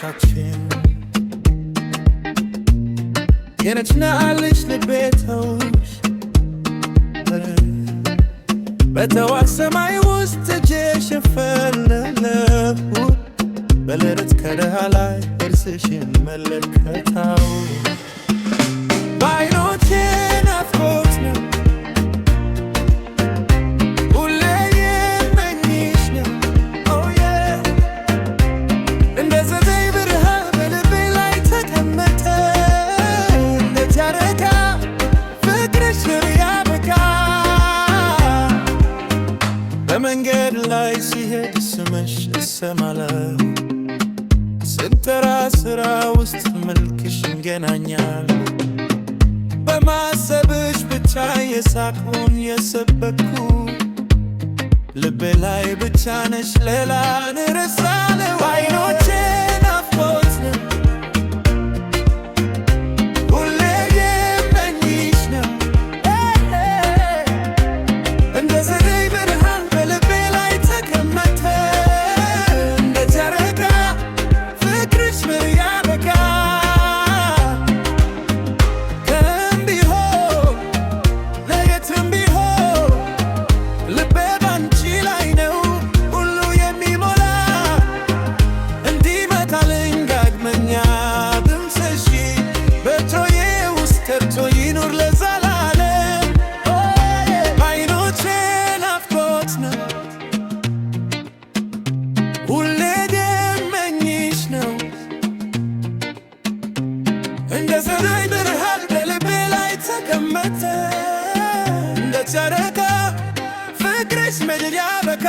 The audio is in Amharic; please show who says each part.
Speaker 1: አይኖቻችን የነችናልሽ ልቤቶች በተዋት ሰማይ ውስጥ እጄሽ ፈለለሁ በሌሊት ከደሃ ላይ እርስሽን መለከታው በዓይኖቼ ናፍቆት ነው ሁሌ የምመኝሽ ነው እንደ ፀሐይ ብርሃን በልቤ ላይ ተቀመጠ እንዴት ያረካ ፍቅርሽ ያበቃ በመንገድ ላይ ሲሄድ ስምሽ እሰማለሁ ስንጠራ ስራ ውስጥ መልክሽ ይገናኛል በማሰብሽ ብቻ የሳቅሁን የሰበኩ ልቤ ላይ ብቻ ነሽ ሌላ እረሳለሁ በዓይኖቼ ናፍቆት ነው ሁሌ የምመኝሽ ነው እንደ ፀሐይ ብርሃን በልቤ ላይ ተቀመጠ እንደ ጨረቃ ፍቅርሽ ያበቃ ቀንም ቢሆን ሌሊትም ቢሆን ልቤ ባንቺ ላይ ነው ሁሉ የሚሞላ እንዲመጣልኝ ዳግመኛ ድምፅሽ በጆሮዬ ውስጥ ቀርቶ ይኑር ለዘላለም በዓይኖቼ ናፍቆት ነው ሁሌ የምመኝሽ ነው እንደ ፀሐይ ብርሃን በልቤ ላይ ተቀመጠ እንደ ጨረቃ ፍቅርሽ ምድር ያበቃ